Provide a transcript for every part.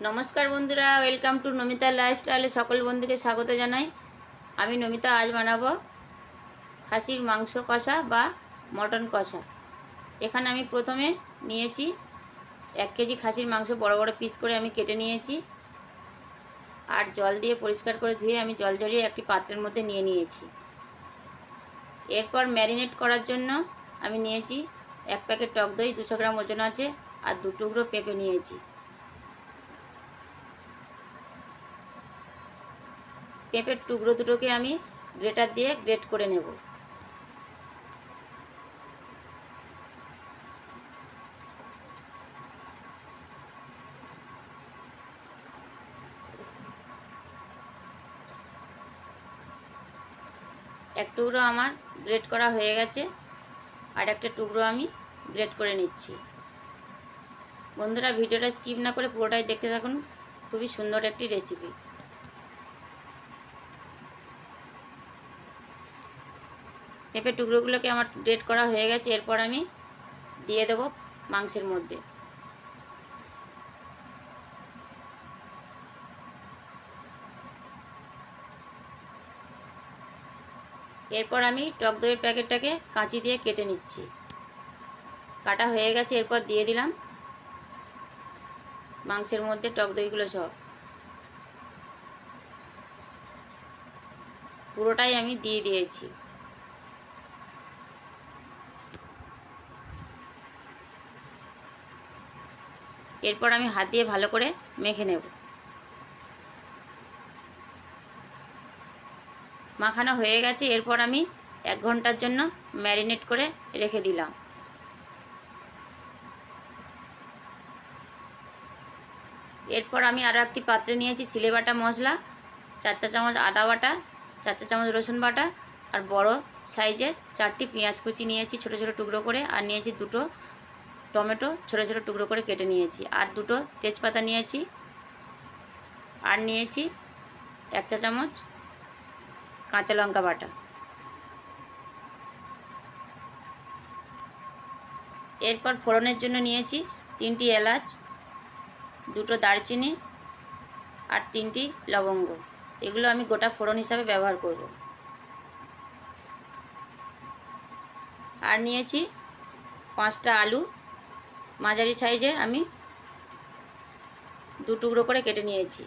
নমস্কার বন্ধুরা, welcome to Namita লাইফস্টাইলে সকল বন্ধুকে স্বাগত জানাই। আমি নমিতা আজ বানাবো খাসির মাংস কষা বা মটন কষা। এখানে আমি প্রথমে নিয়েছি 1 কেজি খাসির মাংস, বড় বড় পিস করে আমি কেটে নিয়েছি আর জল দিয়ে পরিষ্কার করে ধুয়ে আমি জল ঝরিয়ে একটি পাত্রের মধ্যে নিয়ে নিয়েছি। এরপর ম্যারিনেট করার জন্য আমি নিয়েছি 1 প্যাকেট টক দই, 200 গ্রাম ওজন আছে, আর 2 টুকরো পেঁপে নিয়েছি। পেঁপের টুকরো দুটোকে আমি গ্রেটার দিয়ে গ্রেট করে নেব। এক টুকরো আমার গ্রেট করা হয়ে গেছে, আর একটা টুকরো আমি গ্রেট করে নিচ্ছি। বন্ধুরা, ভিডিওটা স্কিপ না করে পুরোটাই দেখতে থাকুন, খুবই সুন্দর একটি রেসিপি। পেঁপের টুকরোগুলোকে আমার গ্রেট করা হয়ে গেছে। এরপর আমি দিয়ে দেব মাংসের মধ্যে। এরপর আমি টক দইয়ের প্যাকেটটাকে কাঁচি দিয়ে কেটে নিচ্ছি। কাটা হয়ে গেছে। এরপর দিয়ে দিলাম মাংসের মধ্যে টক দইগুলো সব, পুরোটাই আমি দিয়ে দিয়েছি। এরপর আমি হাত দিয়ে ভালো করে মেখে নেব। মাখানো হয়ে গেছে। এরপর আমি 1 ঘন্টার জন্য ম্যারিনেট করে রেখে দিলাম। এরপর আমি আরও একটি পাত্রে নিয়েছি সিলে বাটা মশলা, 4 চা চামচ আদা বাটা, 4 চা চামচ রসুন বাটা, আর বড় সাইজের 4টি পেঁয়াজ কুচি নিয়েছি ছোটো ছোটো টুকরো করে, আর নিয়েছি 2টো টমেটো ছোটো ছোটো টুকরো করে কেটে নিয়েছি, আর 2টো তেজপাতা নিয়েছি, আর নিয়েছি 1 চা চামচ কাঁচা লঙ্কা বাটা। এরপর ফোড়নের জন্য নিয়েছি 3টি এলাচ, 2টো দারচিনি, আর 3টি লবঙ্গ। এগুলো আমি গোটা ফোড়ন হিসাবে ব্যবহার করব। আর নিয়েছি 5টা আলু মাঝারি সাইজের, আমি 2 টুকরো করে কেটে নিয়েছি।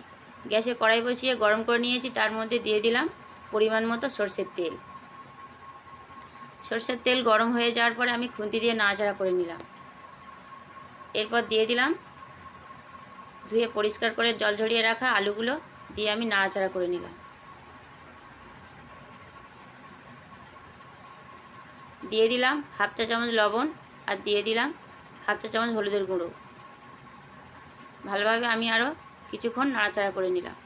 গ্যাসে কড়াই বসিয়ে গরম করে নিয়েছি। তার মধ্যে দিয়ে দিলাম পরিমাণ মতো সরষের তেল। সরষের তেল গরম হয়ে যাওয়ার পরে আমি খুন্তি দিয়ে নাড়াচাড়া করে নিলাম। এরপর দিয়ে দিলাম ধুয়ে পরিষ্কার করে জল ঝরিয়ে রাখা আলুগুলো, দিয়ে আমি নাড়াচাড়া করে নিলাম। দিয়ে দিলাম 1/2 চা চামচ লবণ, আর দিয়ে দিলাম 1/2 চা চামচ হলুদের গুঁড়ো। ভালোভাবে আমি আরও কিছুক্ষণ নাড়াচাড়া করে নিলাম।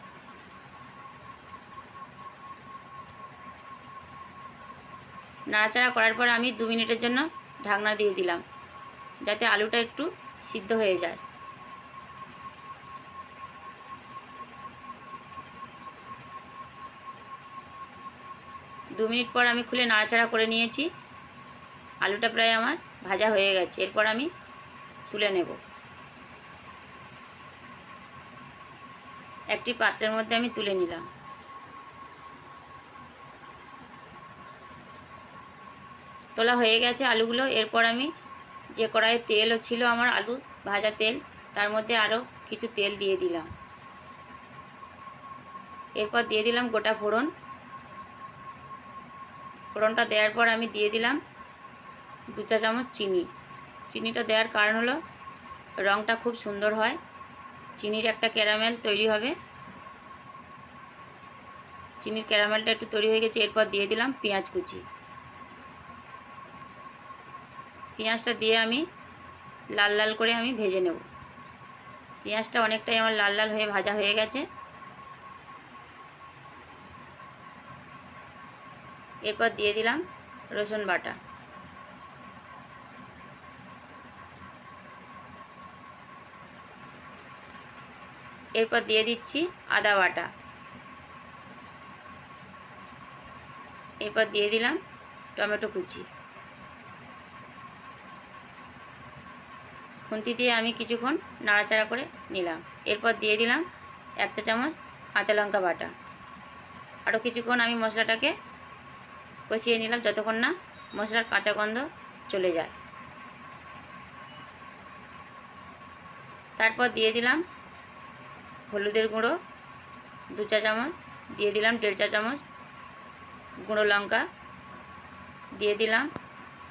নাড়াচাড়া করার পর আমি 2 মিনিটের জন্য ঢাকনা দিয়ে দিলাম, যাতে আলুটা একটু সিদ্ধ হয়ে যায়। দু মিনিট পর আমি খুলে নাড়াচাড়া করে নিয়েছি। আলুটা প্রায় আমার ভাজা হয়ে গেছে। এরপর আমি তুলে নেব। একটি পাত্রের মধ্যে আমি তুলে নিলাম। তোলা হয়ে গেছে আলুগুলো। এরপর আমি যে কড়াইয়ে তেলও ছিল আমার আলু ভাজা তেল, তার মধ্যে আরও কিছু তেল দিয়ে দিলাম। এরপর দিয়ে দিলাম গোটা ফোড়ন। ফোড়নটা দেওয়ার পর আমি দিয়ে দিলাম 2 চা চামচ চিনি। চিনিটা দেওয়ার কারণ হলো রঙটা খুব সুন্দর হয়, চিনির একটা ক্যারামেল তৈরি হবে। চিনির ক্যারামেলটা একটু তৈরি হয়ে গেছে। এরপর দিয়ে দিলাম পেঁয়াজ কুচি। পেঁয়াজটা দিয়ে আমি লাল লাল করে আমি ভেজে নেব। পেঁয়াজটা অনেকটাই আমার লাল লাল হয়ে ভাজা হয়ে গেছে। এরপর দিয়ে দিলাম রসুন বাটা। এরপর দিয়ে দিচ্ছি আদা বাটা। এরপর দিয়ে দিলাম টমেটো কুচি। খুন্তি দিয়ে আমি কিছুক্ষণ নাড়াচাড়া করে নিলাম। এরপর দিয়ে দিলাম 1 চা চামচ কাঁচা লঙ্কা বাটা। আরও কিছুক্ষণ আমি মশলাটাকে কষিয়ে নিলাম যতক্ষণ না মশলার কাঁচা গন্ধ চলে যায়। তারপর দিয়ে দিলাম হলুদের গুঁড়ো 2 চা চামচ, দিয়ে দিলাম 1.5 চা চামচ গুঁড়ো লঙ্কা, দিয়ে দিলাম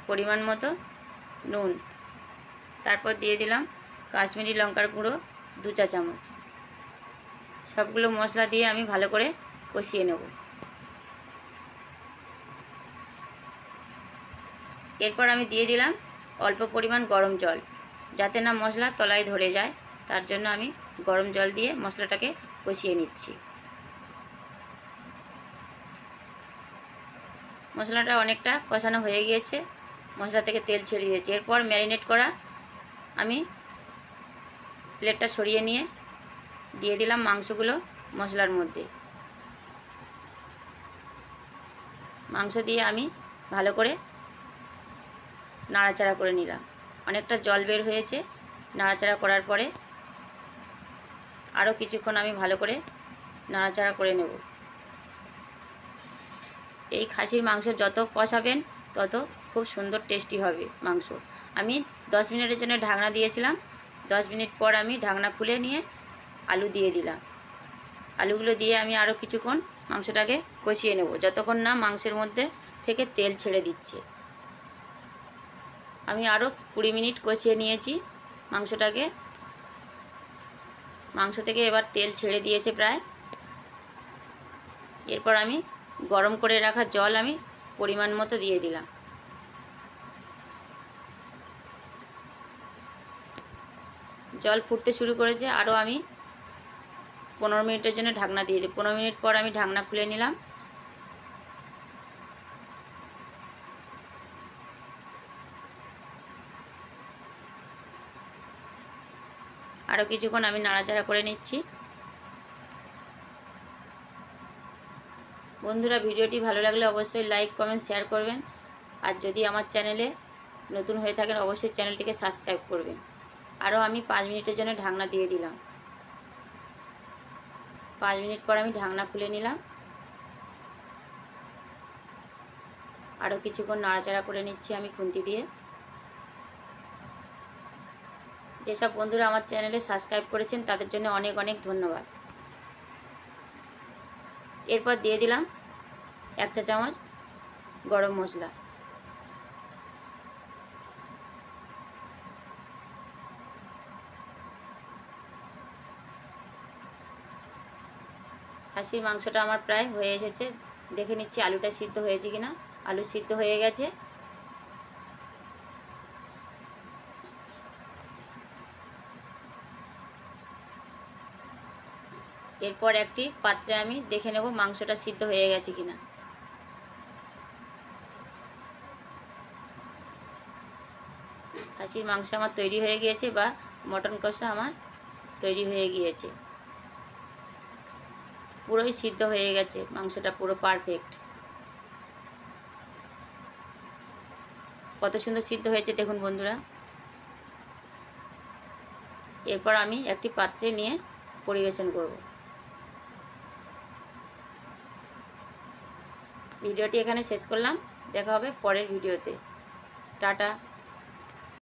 পরিমাণ মতো নুন, তারপর দিয়ে দিলাম কাশ্মীরি লঙ্কার গুঁড়ো 2 চা চামচ। সবগুলো মশলা দিয়ে আমি ভালো করে কষিয়ে নেব। এরপর আমি দিয়ে দিলাম অল্প পরিমাণ গরম জল, যাতে না মশলা তলায় ধরে যায়, তার জন্য আমি গরম জল দিয়ে মশলাটাকে কষিয়ে নিচ্ছি। মশলাটা অনেকটা কষানো হয়ে গিয়েছে, মশলা থেকে তেল ছেড়ে দিয়েছে। এরপর ম্যারিনেট করা আমি প্লেটটা সরিয়ে নিয়ে দিয়ে দিলাম মাংসগুলো মশলার মধ্যে। মাংস দিয়ে আমি ভালো করে নাড়াচাড়া করে নিলাম। অনেকটা জল বের হয়েছে। নাড়াচাড়া করার পরে আরও কিছুক্ষণ আমি ভালো করে নাড়াচাড়া করে নেব। এই খাসির মাংস যত কষাবেন তত খুব সুন্দর টেস্টি হবে মাংস। আমি 10 মিনিটের জন্য ঢাকনা দিয়েছিলাম। 10 মিনিট পর আমি ঢাকনা খুলে নিয়ে আলু দিয়ে দিলাম। আলুগুলো দিয়ে আমি আরও কিছুক্ষণ মাংসটাকে কষিয়ে নেব যতক্ষণ না মাংসের মধ্যে থেকে তেল ছেড়ে দিচ্ছে। আমি আরও 20 মিনিট কষিয়ে নিয়েছি মাংসটাকে। মাংস থেকে এবার তেল ছেড়ে দিয়েছে প্রায়। এরপর আমি গরম করে রাখা জল আমি পরিমাণ মতো দিয়ে দিলাম। জল ফুটতে শুরু করেছে। আরও আমি 15 মিনিটের জন্য ঢাকনা দিয়ে দিই। 15 মিনিট পর আমি ঢাকনা খুলে নিলাম। আরও কিছুক্ষণ আমি নাড়াচাড়া করে নিচ্ছি। বন্ধুরা, ভিডিওটি ভালো লাগলে অবশ্যই লাইক, কমেন্ট, শেয়ার করবেন। আর যদি আমার চ্যানেলে নতুন হয়ে থাকেন অবশ্যই চ্যানেলটিকে সাবস্ক্রাইব করবেন। আরও আমি 5 মিনিটের জন্য ঢাকনা দিয়ে দিলাম। 5 মিনিট পর আমি ঢাকনা খুলে নিলাম। আরও কিছুক্ষণ নাড়াচাড়া করে নিচ্ছি আমি খুন্তি দিয়ে। যেসব বন্ধুরা আমার চ্যানেলে সাবস্ক্রাইব করেছেন তাদের জন্য অনেক অনেক ধন্যবাদ। এরপর দিয়ে দিলাম 1 চা চামচ গরম মশলা। খাসির মাংসটা আমার প্রায় হয়ে এসেছে। দেখে নিচ্ছি আলুটা সিদ্ধ হয়েছে কিনা। আলু সিদ্ধ হয়ে গেছে। এরপর একটি পাত্রে আমি দেখে নেব মাংসটা সিদ্ধ হয়ে গেছে কিনা। খাসির মাংস আমার তৈরি হয়ে গিয়েছে, বা মটন কষা আমার তৈরি হয়ে গিয়েছে। পুরোই সিদ্ধ হয়ে গেছে, মাংসটা পুরো পারফেক্ট। কত সুন্দর সিদ্ধ হয়েছে দেখুন বন্ধুরা। এরপর আমি একটি পাত্রে নিয়ে পরিবেশন করব। ভিডিওটি এখানে শেষ করলাম। দেখা হবে পরের ভিডিওতে। টাটা।